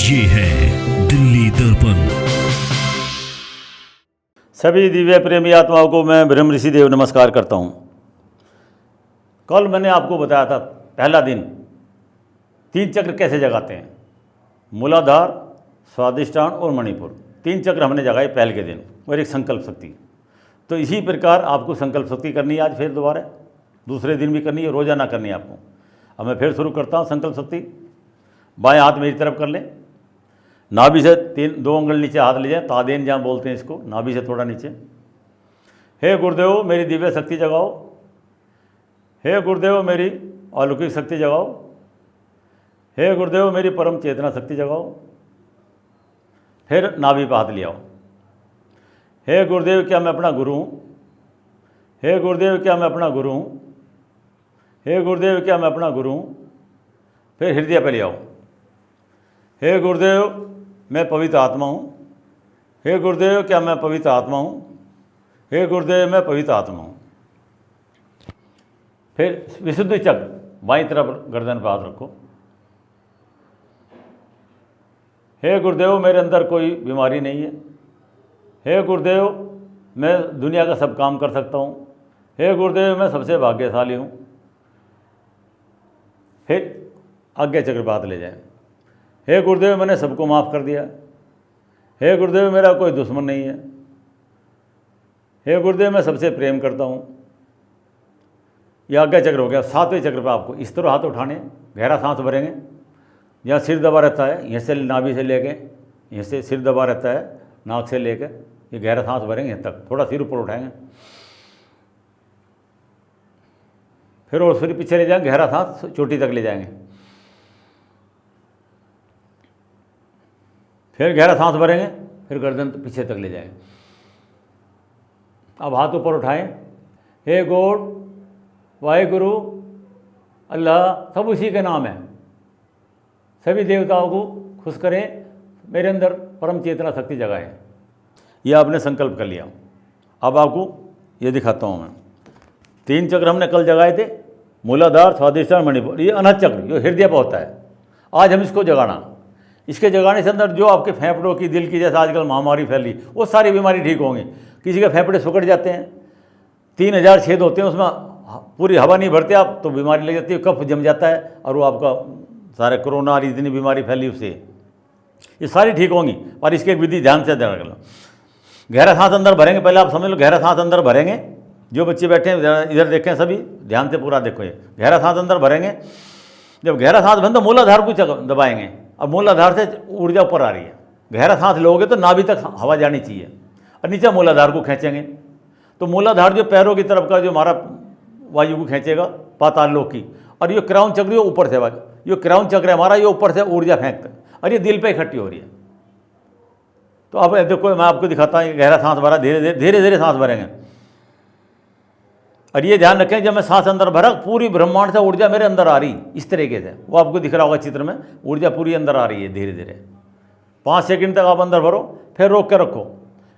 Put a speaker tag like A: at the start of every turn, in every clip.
A: ये है दिल्ली दर्पण।
B: सभी दिव्य प्रेमी आत्माओं को मैं ब्रह्म ऋषि देव नमस्कार करता हूँ। कल मैंने आपको बताया था पहला दिन 3 चक्र कैसे जगाते हैं। मूलाधार, स्वादिष्ठान और मणिपुर 3 चक्र हमने जगाए पहले के दिन, और एक संकल्प शक्ति। तो इसी प्रकार आपको संकल्प शक्ति करनी है आज फिर दोबारा, दूसरे दिन भी करनी है, रोजाना करनी है आपको। अब मैं फिर शुरू करता हूँ संकल्प शक्ति। बाएं हाथ मेरी तरफ कर लें, नाभि से 2 अंगुल नीचे हाथ ले जाएं, तादेन जहाँ बोलते हैं इसको, नाभि से थोड़ा नीचे। हे गुरुदेव मेरी दिव्य शक्ति जगाओ, हे गुरुदेव मेरी अलौकिक शक्ति जगाओ, हे गुरुदेव मेरी परम चेतना शक्ति जगाओ। फिर नाभि पर हाथ ले आओ। हे गुरुदेव क्या मैं अपना गुरु हूँ, हे गुरुदेव क्या मैं अपना गुरु हूँ, हे गुरुदेव क्या मैं अपना गुरु हूँ। फिर हृदय पर ले आओ। हे गुरुदेव मैं पवित्र आत्मा हूँ, हे गुरुदेव क्या मैं पवित्र आत्मा हूँ, हे गुरुदेव मैं पवित्र आत्मा हूँ। फिर विशुद्धि चक्र बाईं तरफ गर्दन पर हाथ रखो। हे गुरुदेव मेरे अंदर कोई बीमारी नहीं है, हे गुरुदेव मैं दुनिया का सब काम कर सकता हूँ, हे गुरुदेव मैं सबसे भाग्यशाली हूँ। फिर आज्ञा चक्र पर हाथ ले जाएं। हे गुरुदेव मैंने सबको माफ़ कर दिया, हे गुरुदेव मेरा कोई दुश्मन नहीं है, हे गुरुदेव मैं सबसे प्रेम करता हूँ। यह आज्ञा चक्र हो गया। 7वें चक्र पर आपको इस तरह हाथ उठाने, गहरा सांस भरेंगे। यहाँ सिर दबा रहता है, यहाँ से नाभि से लेके, यहाँ से सिर दबा रहता है, नाक से लेके ये गहरा सांस भरेंगे यहाँ तक, थोड़ा सिर ऊपर उठाएंगे। फिर और फिर पीछे ले जाएंगे, गहरा सांस चोटी तक ले जाएंगे। फिर गहरा सांस भरेंगे, फिर गर्दन पीछे तक ले जाएंगे। अब हाथ ऊपर उठाएं। हे गॉड, वाहेगुरु, अल्लाह, सब उसी के नाम है। सभी देवताओं को खुश करें, मेरे अंदर परम चेतना शक्ति जगाएं। यह आपने संकल्प कर लिया। अब आपको ये दिखाता हूँ मैं। 3 चक्र हमने कल जगाए थे, मूलाधार, स्वादिष्ठान, मणिपुर। ये अनहद चक्र जो हृदय पर होता है, आज हम इसको जगाना। इसके जगाने से अंदर जो आपके फेफड़ों की, दिल की, जैसे आजकल महामारी फैली, वो सारी बीमारी ठीक होंगी। किसी के फेफड़े सुकड़ जाते हैं, 3000 छेद होते हैं, उसमें पूरी हवा नहीं भरते आप तो बीमारी लग जाती है, कफ जम जाता है और वो आपका सारे कोरोना और इतनी बीमारी फैली उससे, ये सारी ठीक होंगी। और इसकी एक विधि ध्यान से ध्यान रखना। गहरा सांस अंदर भरेंगे, पहले आप समझ लो, गहरा सांस अंदर भरेंगे। जो बच्चे बैठे हैं इधर देखें, सभी ध्यान से पूरा देखो। ये गहरा सांस अंदर भरेंगे। जब गहरा सांस बंद तो मूलाधार को दबाएंगे, अब मूलाधार से ऊर्जा ऊपर आ रही है। गहरा सांस लोगे तो नाभि तक हवा जानी चाहिए, और नीचे मूलाधार को खींचेंगे तो मूलाधार जो पैरों की तरफ का जो हमारा वायु को खींचेगा, पाताल लोक की। और ये क्राउन चक्र जो ऊपर से, ये क्राउन चक्र है हमारा, ये ऊपर से ऊर्जा फेंकता है और ये दिल पे इकट्ठी हो रही है। तो अब देखो मैं आपको दिखाता हूँ। गहरा सांस भरा, धीरे धीरे सांस भरेंगे। और ये ध्यान रखें, जब मैं सांस अंदर भरा, पूरी ब्रह्मांड से ऊर्जा मेरे अंदर आ रही इस तरीके से, वो आपको दिख रहा होगा चित्र में, ऊर्जा पूरी अंदर आ रही है धीरे धीरे। 5 सेकंड तक आप अंदर भरो, फिर रोक के रखो,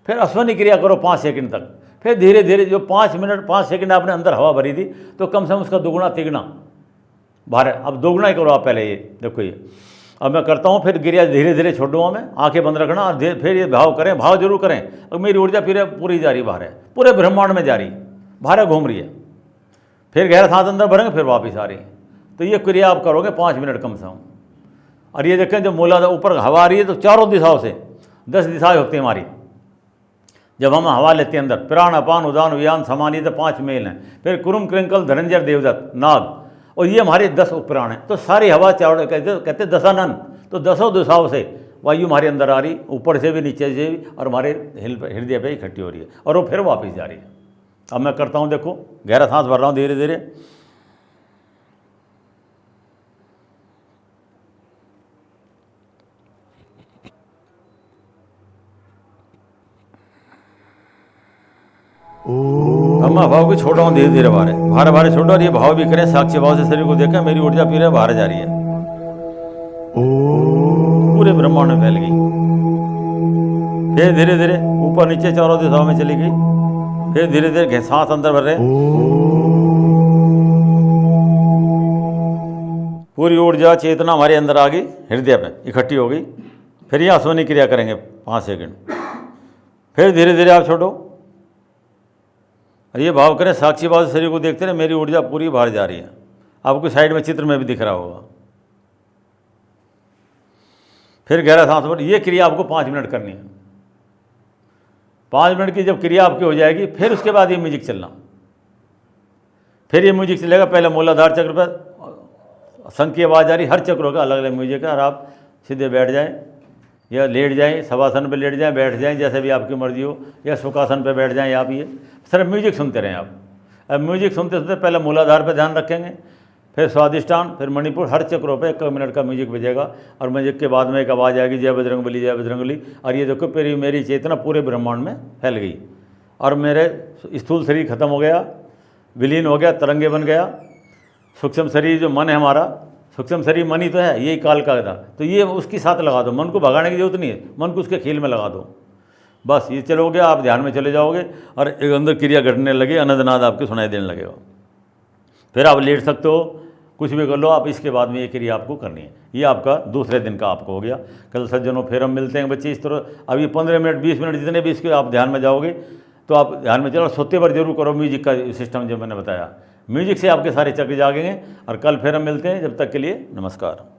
B: फिर अश्वनी क्रिया करो 5 सेकंड तक। फिर धीरे धीरे जो 5 सेकंड आपने अंदर हवा भरी थी, तो कम से कम उसका दुगुना तिगुना बाहर। अब दोगुना ही करो आप पहले। ये देखो, ये अब मैं करता हूँ, फिर क्रिया धीरे धीरे छोड़ूँगा मैं। आंखें बंद रखना और फिर ये भाव करें, भाव जरूर करें। अब मेरी ऊर्जा फिर पूरी जा रही बाहर है, पूरे ब्रह्मांड में जा रही, बाहर घूम रही है। फिर गहरा सांस अंदर भरेंगे, फिर वापस आ रही है। तो ये क्रिया आप करोगे 5 मिनट कम से कम। और ये देखें, जब मूलाधार ऊपर हवा आ रही है तो चारों दिशाओं से 10 दिशाएं होती हैं हमारी। जब हम हवा लेते हैं अंदर, प्राण, अपान, उदान, व्यान, समान, ये तो 5 मेल हैं। फिर कुरुम, कृंकल, धनंजय, देवदत्त, नाग, और ये हमारे 10 उपप्राण हैं। तो सारी हवा चारों कहते दशानन। तो 10 दिशाओं से वायु हमारे अंदर आ रही, ऊपर से भी, नीचे से भी, और हमारे हृदय पे इकट्ठी हो रही है, और वो फिर वापस जा रही है। अब मैं करता हूँ, देखो गहरा सांस भर रहा हूँ धीरे धीरे। अब मैं भाव को छोड़ रहा हूँ धीरे धीरे बाहर, भारे भारे छोड़ो। और ये भाव भी करें, साक्षी भाव से शरीर को देखें, मेरी ऊर्जा फिर बाहर जा रही है, पूरे ब्रह्मांड में फैल गई। फिर धीरे धीरे ऊपर नीचे चारों दिशाओं में चली गई। फिर धीरे धीरे सांस अंदर भर रहे, पूरी ऊर्जा चेतना हमारे अंदर आ गई, हृदय पे इकट्ठी हो गई। फिर यहाँ सोने क्रिया करेंगे 5 सेकंड, फिर धीरे धीरे आप छोड़ो और ये भाव करें साक्षी भाव से शरीर को देखते रहे, मेरी ऊर्जा पूरी बाहर जा रही है। आपको साइड में चित्र में भी दिख रहा होगा। फिर गहरा सांस भर। ये क्रिया आपको 5 मिनट करनी है। 5 मिनट की जब क्रिया आपकी हो जाएगी, फिर उसके बाद ये म्यूजिक चलना। फिर ये म्यूजिक चलेगा, पहले मूलाधार चक्र पर शंख की आवाज़ आ रही, हर चक्रों का अलग अलग म्यूजिक है। और आप सीधे बैठ जाएं या लेट जाएं, शवासन पे लेट जाएं, बैठ जाएं, जैसे भी आपकी मर्जी हो, या सुखासन पे बैठ जाएं। आप ये सिर्फ म्यूजिक सुनते रहें। आप अब म्यूजिक सुनते सुनते पहले मूलाधार पे ध्यान रखेंगे, फिर स्वादिष्टान, फिर मणिपुर, हर चक्रों पे 1 मिनट का म्यूजिक बजेगा। और म्यूजिक के बाद में एक आवाज़ आएगी, जय बजरंगबली जय बजरंगबली। और ये देखो फिर मेरी चेतना पूरे ब्रह्मांड में फैल गई और मेरे स्थूल शरीर खत्म हो गया, विलीन हो गया, तरंगे बन गया। सूक्ष्म शरीर जो मन है हमारा, सूक्ष्म शरीर मन ही तो है, यही काल का था। तो ये उसकी साथ लगा दो, मन को भगाने की जरूरत नहीं है, मन को उसके खेल में लगा दो। बस ये चलोगे, आप ध्यान में चले जाओगे और एक अंदर क्रिया घटने लगे, अनंतनाद आपके सुनाई देने लगेगा। फिर आप लेट सकते हो, कुछ भी कर लो आप। इसके बाद में ये क्रिया आपको करनी है। ये आपका दूसरे दिन का आपको हो गया। कल सज्जनों फिर हम मिलते हैं बच्चे इस तरह। अब ये 15 मिनट 20 मिनट जितने भी इसके आप ध्यान में जाओगे तो आप ध्यान में चलो। सोते पर जरूर करो म्यूजिक का सिस्टम जो मैंने बताया, म्यूजिक से आपके सारे चक्र जागेंगे। और कल फिर हम मिलते हैं, जब तक के लिए नमस्कार।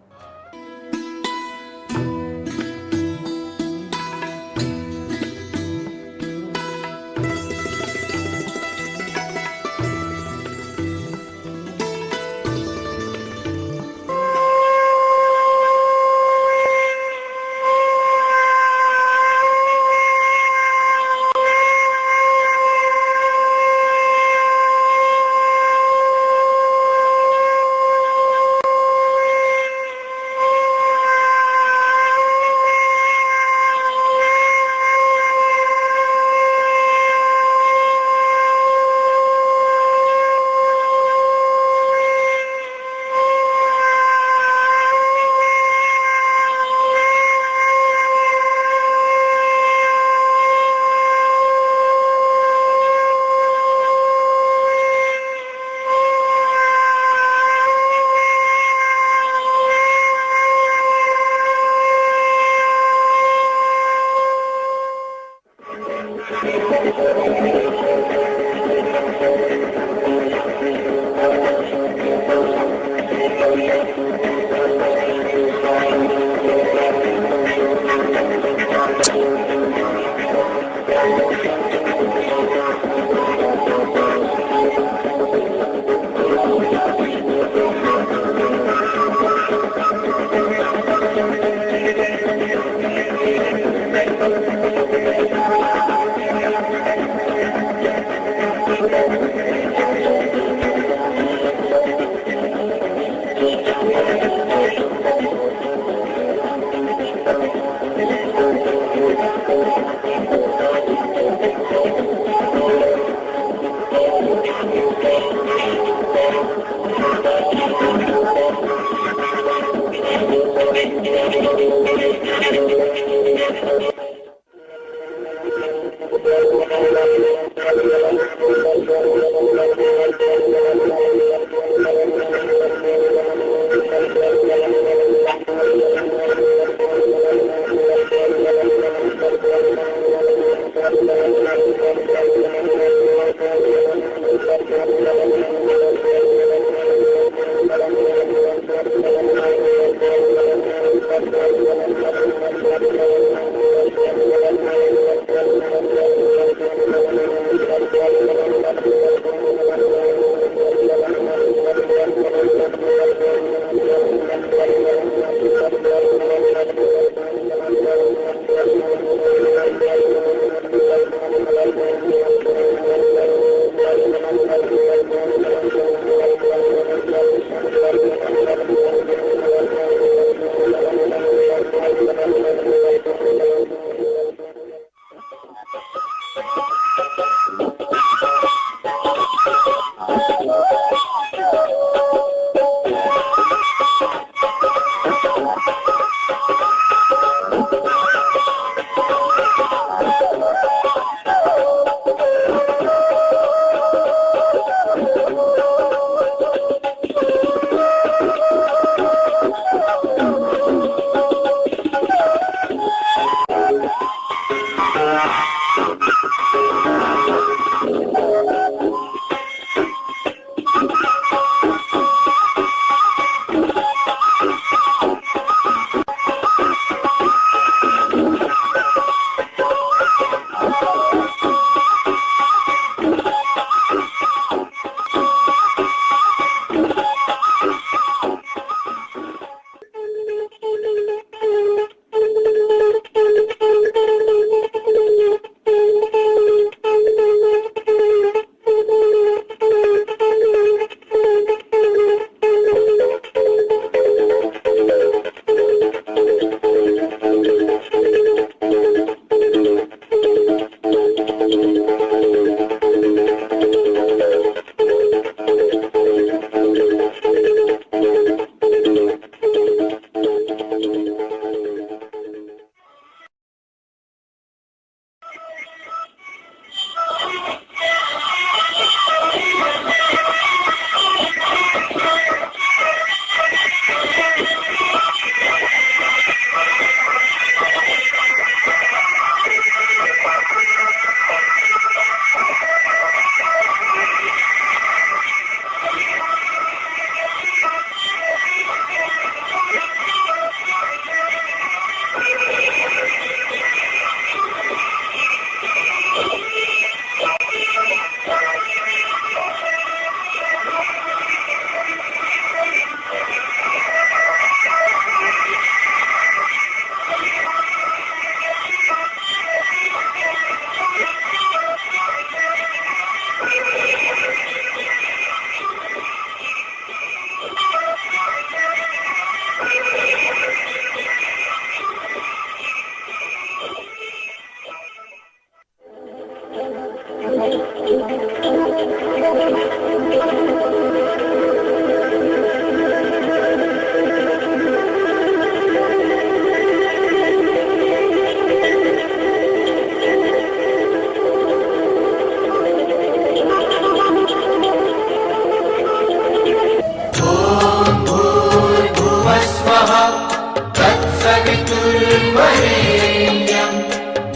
C: वरेण्यं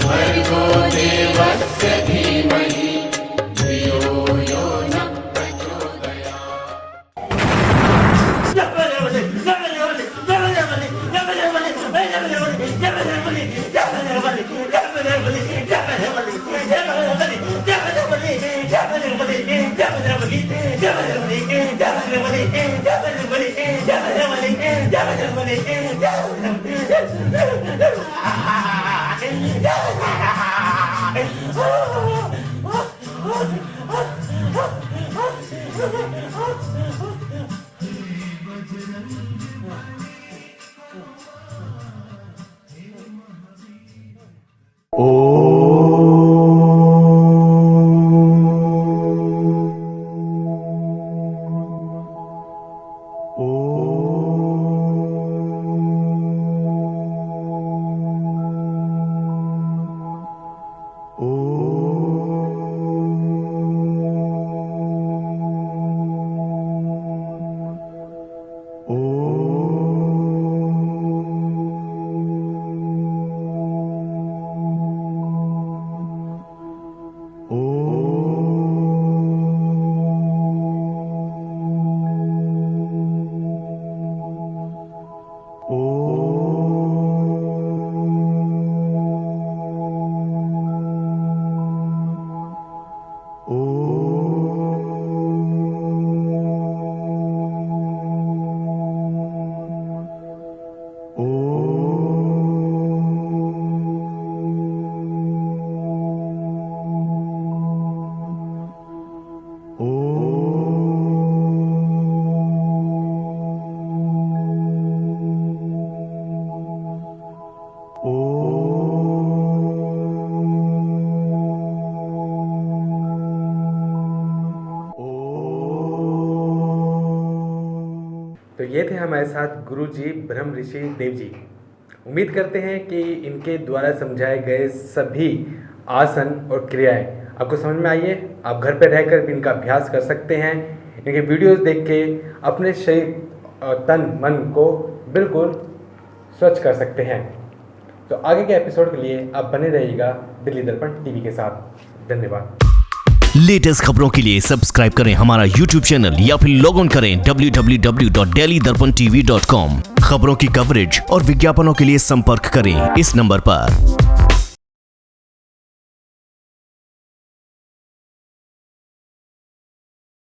C: भर्गो देवस्य धीमहि धियो यो नः
D: तो ये थे हमारे साथ गुरु जी ब्रह्म ऋषि देव जी। उम्मीद करते हैं कि इनके द्वारा समझाए गए सभी आसन और क्रियाएं आपको समझ में आई है। आप घर पर रहकर भी इनका अभ्यास कर सकते हैं। इनके वीडियोस देख के अपने शरीर और तन मन को बिल्कुल स्वच्छ कर सकते हैं। तो आगे के एपिसोड के लिए आप बने रहिएगा दिल्ली दर्पण टीवी के साथ। धन्यवाद।
A: लेटेस्ट खबरों के लिए सब्सक्राइब करें हमारा YouTube चैनल या फिर लॉग इन करें www.delhidarpantv.com। खबरों की कवरेज और विज्ञापनों के लिए संपर्क करें इस नंबर पर।